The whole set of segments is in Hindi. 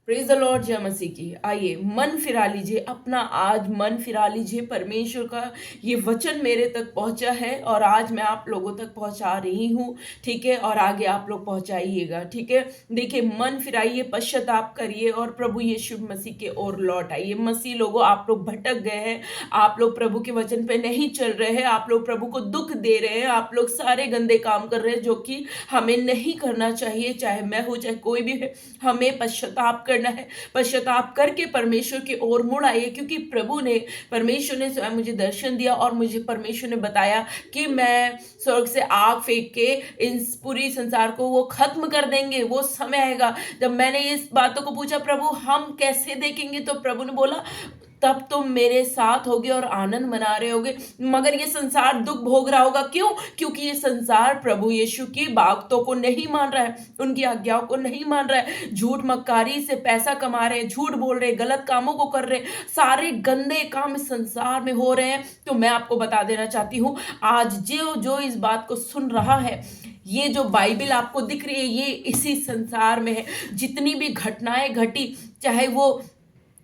Praise the Lord. जय मसीह की। आइए मन फिरा लीजिए, अपना आज मन फिरा लीजिए। परमेश्वर का ये वचन मेरे तक पहुंचा है और आज मैं आप लोगों तक पहुंचा रही हूँ। ठीक है, और आगे आप लोग पहुंचाइएगा। ठीक है, देखिए मन फिराइए, पश्चाताप करिए और प्रभु यीशु मसीह के ओर लौट आइए। मसीह लोगों, आप लोग भटक गए हैं, आप लोग प्रभु के वचन पे नहीं चल रहे हैं, आप लोग प्रभु को दुख दे रहे हैं, आप लोग सारे गंदे काम कर रहे हैं जो कि हमें नहीं करना चाहिए। चाहे मैं हूँ, चाहे कोई भी है, हमें पश्चाताप करना है। पश्चाताप करके परमेश्वर की ओर मुड़ आइए, क्योंकि परमेश्वर ने स्वयं मुझे दर्शन दिया और मुझे परमेश्वर ने बताया कि मैं स्वर्ग से आग फेंक के इस पूरी संसार को वो खत्म कर देंगे। वो समय आएगा। जब मैंने इस बातों को पूछा, प्रभु हम कैसे देखेंगे, तो प्रभु ने बोला तब तुम मेरे साथ होगे और आनंद मना रहे होगे। मगर ये संसार दुख भोग रहा होगा। क्यों? क्योंकि ये संसार प्रभु यीशु की बातों को नहीं मान रहा है, उनकी आज्ञाओं को नहीं मान रहा है। झूठ मक्कारी से पैसा कमा रहे हैं, झूठ बोल रहे हैं, गलत कामों को कर रहे हैं, सारे गंदे काम इस संसार में हो रहे हैं। तो मैं आपको बता देना चाहती हूँ, आज जो जो इस बात को सुन रहा है, ये जो बाइबल आपको दिख रही है, ये इसी संसार में है। जितनी भी घटनाएं घटी, चाहे वो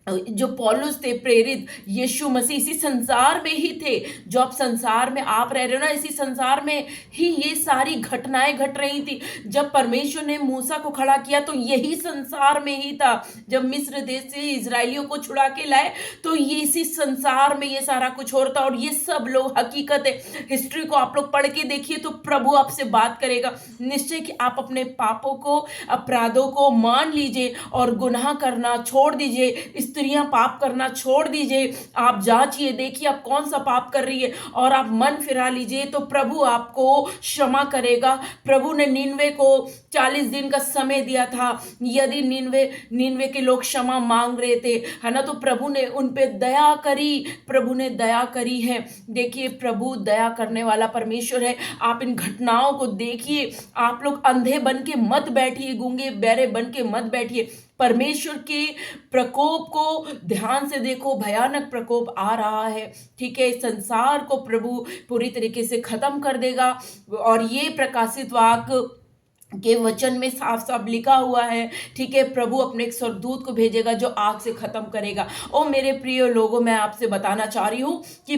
जो पौलुस थे प्रेरित, यीशु मसीह इसी संसार में ही थे। जो आप संसार में आप रह रहे हो ना, इसी संसार में ही ये सारी घटनाएं घट रही थी। जब परमेश्वर ने मूसा को खड़ा किया तो यही संसार में ही था। जब मिस्र देश से इजराइलियों को छुड़ा के लाए तो ये इसी संसार में ये सारा कुछ हो रहा था। और ये सब लोग, हकीकत है, हिस्ट्री को आप लोग पढ़ के देखिए तो प्रभु आपसे बात करेगा निश्चय कि आप अपने पापों को, अपराधों को मान लीजिए और गुनाह करना छोड़ दीजिए। स्त्रियां पाप करना छोड़ दीजिए। आप जांचिए, देखिए आप कौन सा पाप कर रही है और आप मन फिरा लीजिए तो प्रभु आपको क्षमा करेगा। प्रभु ने निन्वे को 40 दिन का समय दिया था। यदि निन्वे के लोग क्षमा मांग रहे थे, है ना, तो प्रभु ने उन पे दया करी। प्रभु ने दया करी है। देखिए प्रभु दया करने वाला परमेश्वर है। आप इन घटनाओं को देखिए। आप लोग अंधे बन के मत बैठिए, गूंगे बहरे बन के मत बैठिए। परमेश्वर के प्रकोप को ध्यान से देखो, भयानक प्रकोप आ रहा है। ठीक है, इस संसार को प्रभु पूरी तरीके से खत्म कर देगा। और ये प्रकाशित वाक्य के वचन में साफ साफ लिखा हुआ है। ठीक है, प्रभु अपने एक स्वर्गदूत को भेजेगा जो आग से खत्म करेगा। ओ मेरे प्रिय लोगों, मैं आपसे बताना चाह रही हूं कि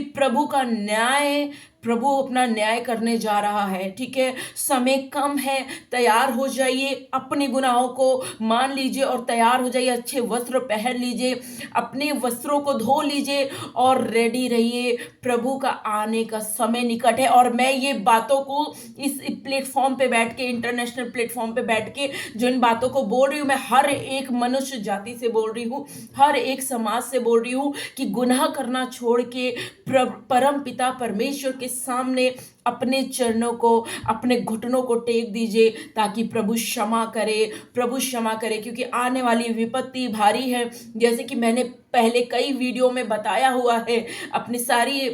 प्रभु अपना न्याय करने जा रहा है। ठीक है, समय कम है, तैयार हो जाइए, अपने गुनाहों को मान लीजिए और तैयार हो जाइए। अच्छे वस्त्र पहन लीजिए, अपने वस्त्रों को धो लीजिए और रेडी रहिए। प्रभु का आने का समय निकट है। और मैं ये बातों को इस प्लेटफॉर्म पे बैठ के, इंटरनेशनल प्लेटफॉर्म पे बैठ के जो इन बातों को बोल रही हूँ, मैं हर एक मनुष्य जाति से बोल रही हूँ, हर एक समाज से बोल रही हूँ कि गुनाह करना छोड़ के परम पिता परमेश्वर के सामने अपने चरणों को, अपने घुटनों को टेक दीजिए ताकि प्रभु क्षमा करे। प्रभु क्षमा करे, क्योंकि आने वाली विपत्ति भारी है। जैसे कि मैंने पहले कई वीडियो में बताया हुआ है, अपनी सारी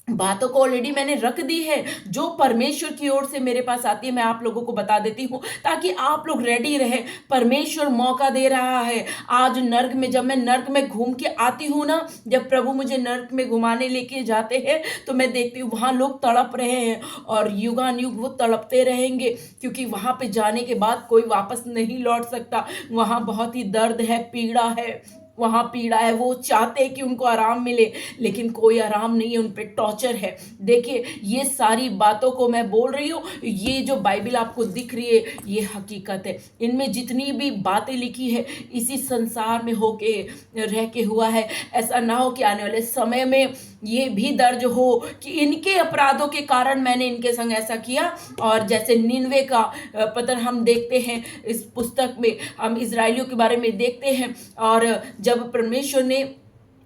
बातों को ऑलरेडी मैंने रख दी है जो परमेश्वर की ओर से मेरे पास आती है। मैं आप लोगों को बता देती हूँ ताकि आप लोग रेडी रहे। परमेश्वर मौका दे रहा है। आज नर्क में, जब मैं नर्क में घूम के आती हूँ ना, जब प्रभु मुझे नर्क में घुमाने लेके जाते हैं तो मैं देखती हूँ वहां लोग तड़प रहे हैं और युगान युग वो तड़पते रहेंगे, क्योंकि वहां पे जाने के बाद कोई वापस नहीं लौट सकता। वहां बहुत ही दर्द है, पीड़ा है, वहां पीड़ा है। वो चाहते हैं कि उनको आराम मिले, लेकिन कोई आराम नहीं है, उन पे टॉर्चर है। देखिए ये सारी बातों को मैं बोल रही हूँ, ये जो बाइबल आपको दिख रही है ये हकीकत है। इनमें जितनी भी बातें लिखी है इसी संसार में होके रह के हुआ है। ऐसा ना हो कि आने वाले समय में ये भी दर्ज हो कि इनके अपराधों के कारण मैंने इनके संग ऐसा किया। और जैसे निन्वे का पतन हम देखते हैं इस पुस्तक में, हम इजराइलियों के बारे में देखते हैं। और जब परमेश्वर ने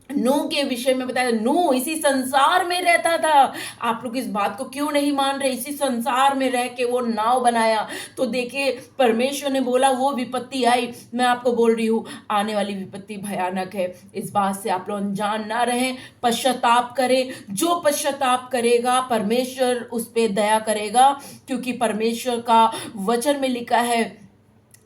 नूह के विषय में बताया, नूह इसी संसार में रहता था। आप लोग इस बात को क्यों नहीं मान रहे? इसी संसार में रह के वो नाव बनाया। तो देखिए परमेश्वर ने बोला वो विपत्ति आई। मैं आपको बोल रही हूँ आने वाली विपत्ति भयानक है। इस बात से आप लोग अनजान ना रहें, पश्चाताप करें। जो पश्चाताप करेगा परमेश्वर उस पर दया करेगा, क्योंकि परमेश्वर का वचन में लिखा है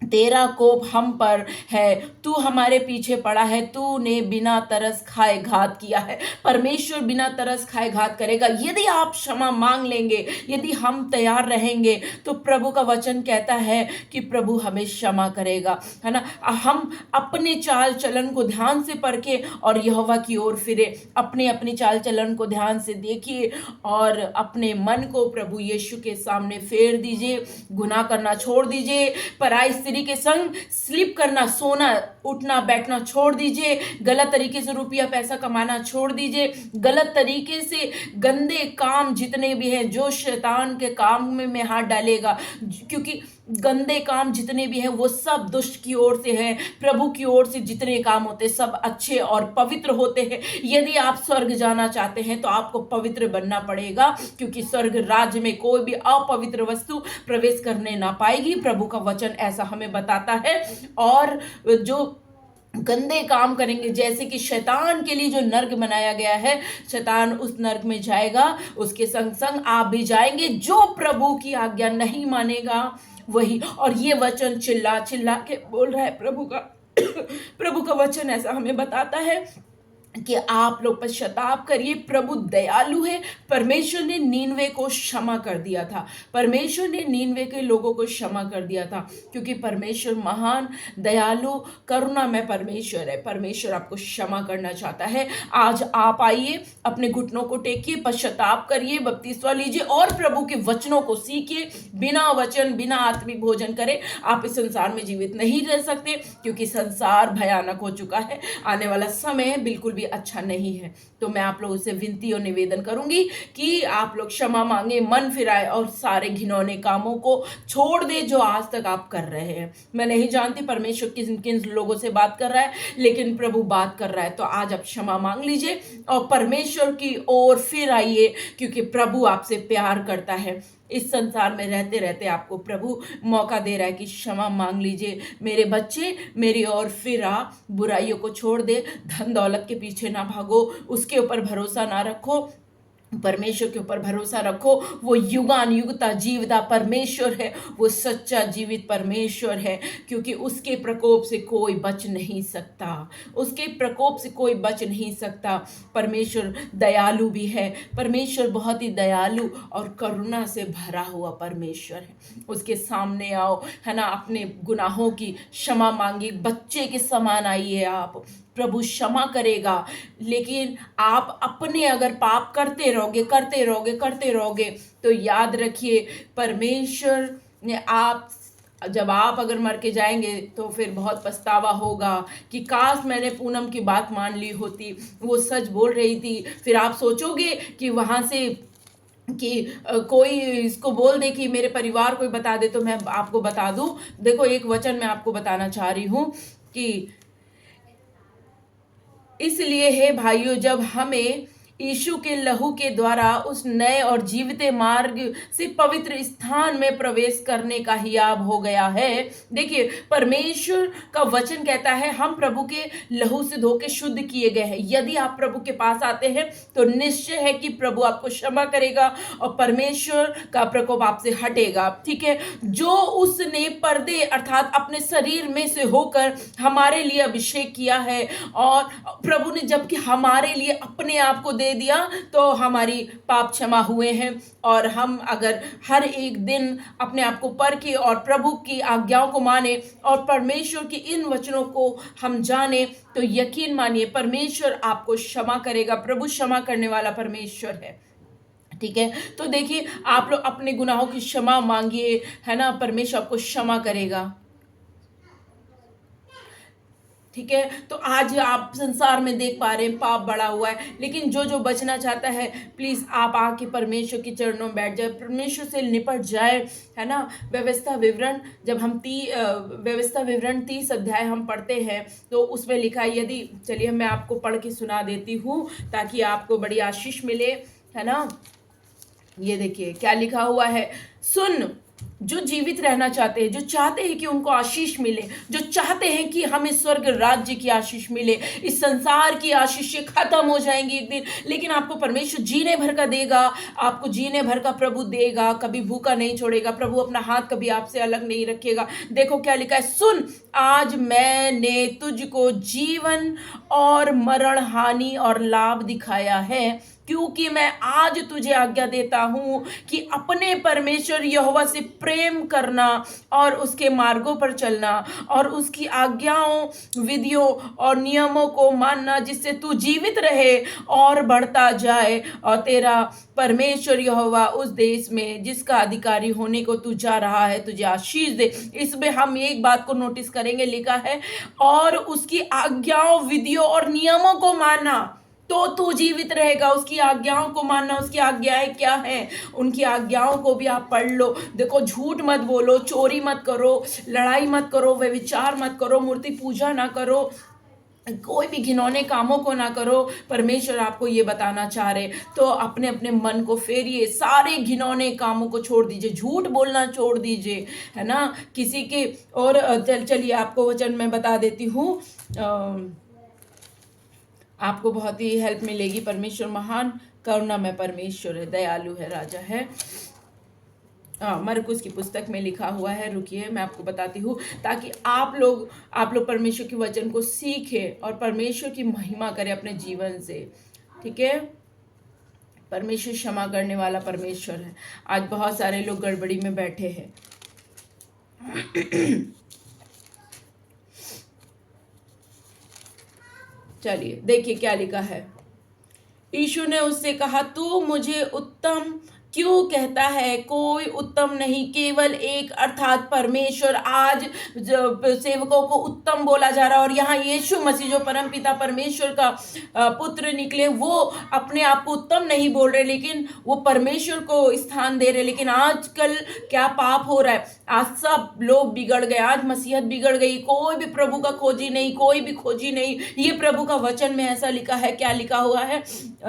तेरा कोप हम पर है, तू हमारे पीछे पड़ा है, तूने बिना तरस खाए घात किया है। परमेश्वर बिना तरस खाए घात करेगा यदि आप क्षमा मांग लेंगे, यदि हम तैयार रहेंगे, तो प्रभु का वचन कहता है कि प्रभु हमें क्षमा करेगा, है ना। हम अपने चाल चलन को ध्यान से परखें और यहोवा की ओर फिरे। अपने अपनी चाल चलन को ध्यान से देखिए और अपने मन को प्रभु यीशु के सामने फेर दीजिए। गुनाह करना छोड़ दीजिए, पराई स्त्री के संग स्लिप करना, सोना उठना बैठना छोड़ दीजिए, गलत तरीके से रुपया पैसा कमाना छोड़ दीजिए, गलत तरीके से गंदे काम जितने भी हैं जो शैतान के काम में हाथ डालेगा, क्योंकि गंदे काम जितने भी हैं वो सब दुष्ट की ओर से हैं। प्रभु की ओर से जितने काम होते हैं सब अच्छे और पवित्र होते हैं। यदि आप स्वर्ग जाना चाहते हैं तो आपको पवित्र बनना पड़ेगा, क्योंकि स्वर्ग राज्य में कोई भी अपवित्र वस्तु प्रवेश करने ना पाएगी। प्रभु का वचन ऐसा हमें बताता है। और जो गंदे काम करेंगे, जैसे कि शैतान के लिए जो नर्क बनाया गया है, शैतान उस नर्क में जाएगा, उसके संग संग आप भी जाएंगे। जो प्रभु की आज्ञा नहीं मानेगा वही, और ये वचन चिल्ला चिल्ला के बोल रहा है प्रभु का प्रभु का वचन ऐसा हमें बताता है कि आप लोग पश्चाताप करिए। प्रभु दयालु है। परमेश्वर ने नीनवे को क्षमा कर दिया था, परमेश्वर ने नीनवे के लोगों को क्षमा कर दिया था, क्योंकि परमेश्वर महान दयालु करुणामय परमेश्वर है। परमेश्वर आपको क्षमा करना चाहता है। आज आप आइए, अपने घुटनों को टेकिए, पश्चाताप करिए, बपतिस्मा लीजिए और प्रभु के वचनों को सीखिए। बिना वचन, बिना आत्मिक भोजन करे आप इस संसार में जीवित नहीं रह सकते, क्योंकि संसार भयानक हो चुका है। आने वाला समय बिल्कुल अच्छा नहीं है। तो मैं आप लोगों से विनती और निवेदन करूंगी कि आप लोग क्षमा मांगे, मन फिराए और सारे घिनौने कामों को छोड़ दे जो आज तक आप कर रहे हैं। मैं नहीं जानती परमेश्वर किन किन लोगों से बात कर रहा है, लेकिन प्रभु बात कर रहा है। तो आज आप क्षमा मांग लीजिए और परमेश्वर की ओर फिर आइए, क्योंकि प्रभु आपसे प्यार करता है। इस संसार में रहते रहते आपको प्रभु मौका दे रहा है कि क्षमा मांग लीजिए। मेरे बच्चे, मेरी ओर फिर आ, बुराइयों को छोड़ दे, धन दौलत के पीछे ना भागो, उसके ऊपर भरोसा ना रखो, परमेश्वर के ऊपर भरोसा रखो। वो युगान युगता जीवता परमेश्वर है, वो सच्चा जीवित परमेश्वर है, क्योंकि उसके प्रकोप से कोई बच नहीं सकता, उसके प्रकोप से कोई बच नहीं सकता। परमेश्वर दयालु भी है, परमेश्वर बहुत ही दयालु और करुणा से भरा हुआ परमेश्वर है। उसके सामने आओ, है ना, अपने गुनाहों की क्षमा मांगी, बच्चे के समान आइए आप, प्रभु क्षमा करेगा। लेकिन आप अपने अगर पाप करते रहोगे तो याद रखिए परमेश्वर ने जब आप अगर मर के जाएंगे तो फिर बहुत पछतावा होगा कि काश मैंने पूनम की बात मान ली होती, वो सच बोल रही थी। फिर आप सोचोगे कि वहाँ से कि कोई इसको बोल दे कि मेरे परिवार को बता दे, तो मैं आपको बता दूं। देखो, एक वचन मैं आपको बताना चाह रही हूँ कि इसलिए हे भाइयों, जब हमें यीशु के लहू के द्वारा उस नए और जीवित मार्ग से पवित्र स्थान में प्रवेश करने का हियाब हो गया है। देखिए, परमेश्वर का वचन कहता है हम प्रभु के लहू से धो के शुद्ध किए गए हैं। यदि आप प्रभु के पास आते हैं तो निश्चय है कि प्रभु आपको क्षमा करेगा और परमेश्वर का प्रकोप आपसे हटेगा। ठीक है, जो उसने पर्दे अर्थात अपने शरीर में से होकर हमारे लिए अभिषेक किया है, और प्रभु ने जबकि हमारे लिए अपने आप को दे दिया, तो हमारी पाप क्षमा हुए हैं। और हम अगर हर एक दिन अपने आप को परखें और प्रभु की आज्ञाओं को माने और परमेश्वर की इन वचनों को हम जाने, तो यकीन मानिए परमेश्वर आपको क्षमा करेगा। प्रभु क्षमा करने वाला परमेश्वर है। ठीक है, तो देखिए, आप लोग अपने गुनाहों की क्षमा मांगिए, है ना, परमेश्वर आपको क्षमा करेगा। ठीक है, तो आज आप संसार में देख पा रहे हैं पाप बढ़ा हुआ है, लेकिन जो जो बचना चाहता है प्लीज आप आके परमेश्वर के चरणों में बैठ जाए, परमेश्वर से निपट जाए, है ना। व्यवस्था विवरण जब हम व्यवस्था विवरण 30 अध्याय हम पढ़ते हैं तो उसमें लिखा है, यदि चलिए मैं आपको पढ़ के सुना देती हूँ ताकि आपको बड़ी आशीष मिले, है ना। ये देखिए क्या लिखा हुआ है, सुन जो जीवित रहना चाहते हैं, जो चाहते हैं कि उनको आशीष मिले, जो चाहते हैं कि हमें स्वर्ग राज्य की आशीष मिले, इस संसार की आशीषें खत्म हो जाएंगी एक दिन, लेकिन आपको परमेश्वर जीने भर का देगा, आपको जीने भर का प्रभु देगा, कभी भूखा नहीं छोड़ेगा, प्रभु अपना हाथ कभी आपसे अलग नहीं रखेगा। देखो क्या लिखा है, सुन आज मैंने तुझको जीवन और मरण, हानि और लाभ दिखाया है, क्योंकि मैं आज तुझे आज्ञा देता हूं कि अपने परमेश्वर यहोवा से प्रेम करना और उसके मार्गों पर चलना और उसकी आज्ञाओं, विधियों और नियमों को मानना, जिससे तू जीवित रहे और बढ़ता जाए, और तेरा परमेश्वर यहोवा उस देश में जिसका अधिकारी होने को तू जा रहा है तुझे आशीष दे। इसमें हम एक बात को नोटिस करेंगे, लिखा है और उसकी आज्ञाओं, विधियों और नियमों को मानना, तो तू जीवित रहेगा। उसकी आज्ञाओं को मानना, उसकी आज्ञाएं क्या हैं, उनकी आज्ञाओं को भी आप पढ़ लो। देखो, झूठ मत बोलो, चोरी मत करो, लड़ाई मत करो, व्यभिचार मत करो, मूर्ति पूजा ना करो, कोई भी घिनौने कामों को ना करो। परमेश्वर आपको ये बताना चाह रहे, तो अपने अपने मन को फेरिए, सारे घिनौने कामों को छोड़ दीजिए, झूठ बोलना छोड़ दीजिए, है ना, किसी के। और चलिए आपको वचन मैं बता देती हूँ, आपको बहुत ही हेल्प मिलेगी। परमेश्वर महान करुणामय परमेश्वर है, दयालु है, राजा है। मरकुस की पुस्तक में लिखा हुआ है, रुकिए मैं आपको बताती हूँ, ताकि आप लोग परमेश्वर के वचन को सीखें और परमेश्वर की महिमा करें अपने जीवन से। ठीक है, परमेश्वर क्षमा करने वाला परमेश्वर है। आज बहुत सारे लोग गड़बड़ी में बैठे हैं। चलिए देखिए क्या लिखा है। यीशु ने उससे कहा, तू मुझे उत्तम क्यों कहता है? कोई उत्तम नहीं, केवल एक, अर्थात परमेश्वर। आज सेवकों को उत्तम बोला जा रहा है, और यहाँ यीशु मसीह जो परमपिता परमेश्वर का पुत्र निकले, वो अपने आप को उत्तम नहीं बोल रहे, लेकिन वो परमेश्वर को स्थान दे रहे। लेकिन आजकल क्या पाप हो रहा है, आज सब लोग बिगड़ गए, आज मसीहत बिगड़ गई, कोई भी प्रभु का खोजी नहीं, कोई भी खोजी नहीं। ये प्रभु का वचन में ऐसा लिखा है, क्या लिखा हुआ है,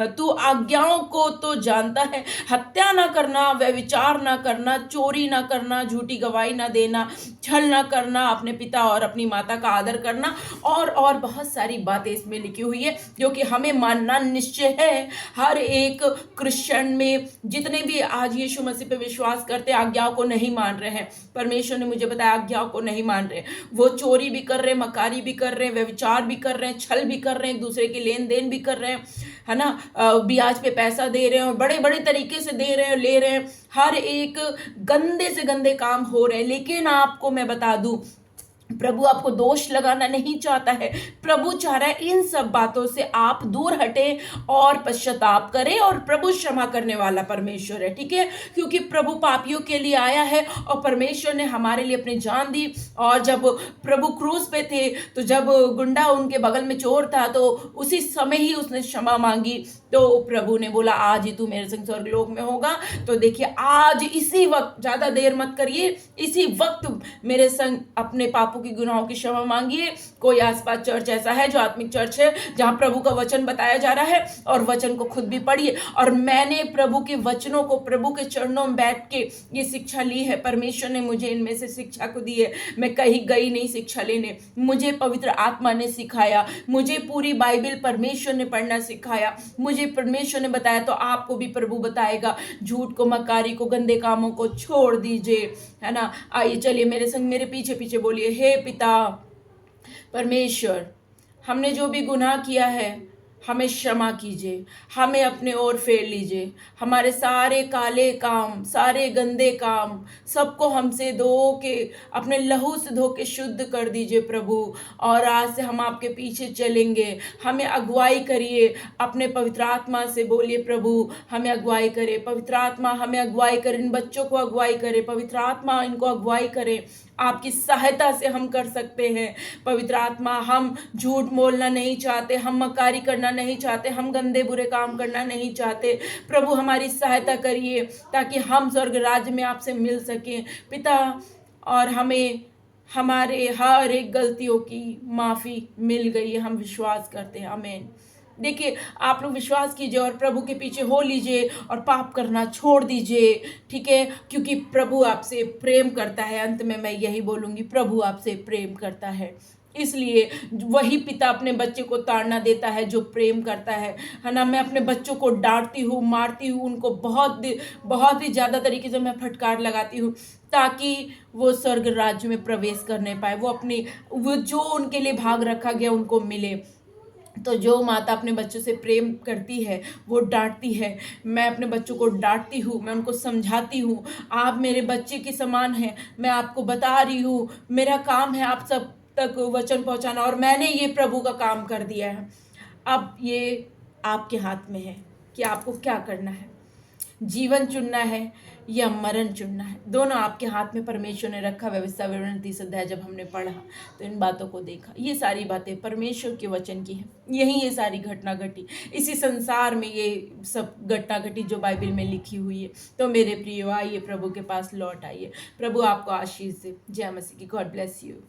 तू आज्ञाओं को तो जानता है, हत्या ना करना, व्यभिचार ना करना, चोरी ना करना, झूठी गवाही ना देना, छल ना करना, अपने पिता और अपनी माता का आदर करना, और बहुत सारी बातें इसमें लिखी हुई है जो कि हमें मानना निश्चय है। हर एक क्रिश्चियन में जितने भी आज यीशु मसीह पे विश्वास करते आज्ञाओं को नहीं मान रहे हैं। परमेश्वर ने मुझे बताया आज्ञाओं को नहीं मान रहे, वो चोरी भी कर रहे हैं, मकारी भी कर रहे हैं, व्यभिचार भी कर रहे हैं, छल भी कर रहे हैं, एक दूसरे के लेन देन भी कर रहे हैं, है ना, ब्याज पे पैसा दे रहे हैं और बड़े बड़े तरीके से दे रहे हैं, ले रहे हैं, हर एक गंदे से गंदे काम हो रहे हैं। लेकिन आपको मैं बता दूं, प्रभु आपको दोष लगाना नहीं चाहता है। प्रभु चाह रहा है इन सब बातों से आप दूर हटें और पश्चाताप करें, और प्रभु क्षमा करने वाला परमेश्वर है। ठीक है, क्योंकि प्रभु पापियों के लिए आया है और परमेश्वर ने हमारे लिए अपनी जान दी। और जब प्रभु क्रूस पे थे, तो जब गुंडा उनके बगल में चोर था, तो उसी समय ही उसने क्षमा मांगी। तो प्रभु ने बोला आज ही तू मेरे संग स्वर्गलोक में होगा। तो देखिए, आज इसी वक्त, ज्यादा देर मत करिए, इसी वक्त मेरे संग अपने पापों की, गुनाहों की क्षमा मांगिए। कोई आसपास चर्च ऐसा है जो आत्मिक चर्च है, जहां प्रभु का वचन बताया जा रहा है, और वचन को खुद भी पढ़िए। और मैंने प्रभु के वचनों को, प्रभु के चरणों में बैठ के ये शिक्षा ली है। परमेश्वर ने मुझे इनमें से शिक्षा को दी है। मैं कहीं गई नहीं शिक्षा लेने, मुझे पवित्र आत्मा ने सिखाया, मुझे पूरी बाइबल परमेश्वर ने पढ़ना सिखाया, मुझे परमेश्वर ने बताया, तो आपको भी प्रभु बताएगा। झूठ को, मकारी को, गंदे कामों को छोड़ दीजिए, है ना। आइए चलिए मेरे संग, मेरे पीछे पीछे बोलिए, हे पिता परमेश्वर, हमने जो भी गुनाह किया है हमें क्षमा कीजिए, हमें अपने ओर फेर लीजिए, हमारे सारे काले काम, सारे गंदे काम, सबको हमसे धो के, अपने लहू से धो के शुद्ध कर दीजिए प्रभु। और आज से हम आपके पीछे चलेंगे। हमें अगुवाई करिए, अपने पवित्र आत्मा से बोलिए, प्रभु हमें अगुवाई करे, पवित्र आत्मा हमें अगुवाई करे, इन बच्चों को अगुवाई करे, पवित्र आत्मा इनको अगुवाई करे। आपकी सहायता से हम कर सकते हैं। पवित्र आत्मा, हम झूठ बोलना नहीं चाहते, हम मकारी करना नहीं चाहते, हम गंदे बुरे काम करना नहीं चाहते। प्रभु हमारी सहायता करिए ताकि हम स्वर्ग राज्य में आपसे मिल सकें पिता, और हमें हमारे हर एक गलतियों की माफ़ी मिल गई है, हम विश्वास करते हैं। आमीन। देखिए, आप लोग विश्वास कीजिए और प्रभु के पीछे हो लीजिए और पाप करना छोड़ दीजिए, ठीक है? क्योंकि प्रभु आपसे प्रेम करता है। अंत में मैं यही बोलूँगी, प्रभु आपसे प्रेम करता है। इसलिए वही पिता अपने बच्चे को ताड़ना देता है जो प्रेम करता है ना? मैं अपने बच्चों को डाँटती हूँ, मारती हूँ, उनको बहुत ही ज़्यादा तरीके से मैं फटकार लगाती हूँ, ताकि वो स्वर्ग राज्य में प्रवेश कर नहीं पाए। वो जो उनके लिए भाग रखा गया उनको मिले। तो जो माता अपने बच्चों से प्रेम करती है, वो डाँटती है। मैं अपने बच्चों को डाँटती हूँ, मैं उनको समझाती हूँ, आप मेरे बच्चे के समान हैं, मैं आपको बता रही हूँ, मेरा काम है आप सब तक वचन पहुँचाना और मैंने ये प्रभु का काम कर दिया है। अब ये आपके हाथ में है कि आपको क्या करना है। जीवन चुनना है या मरण चुनना है, दोनों आपके हाथ में परमेश्वर ने रखा। व्यवस्था विवरण 30 अध्याय जब हमने पढ़ा तो इन बातों को देखा। ये सारी बातें परमेश्वर के वचन की हैं, यही ये सारी घटना घटी, इसी संसार में ये सब घटना घटी जो बाइबल में लिखी हुई है। तो मेरे प्रियो, आइए प्रभु के पास लौट आइए। प्रभु आपको आशीष दे। जय मसीह की। God bless you.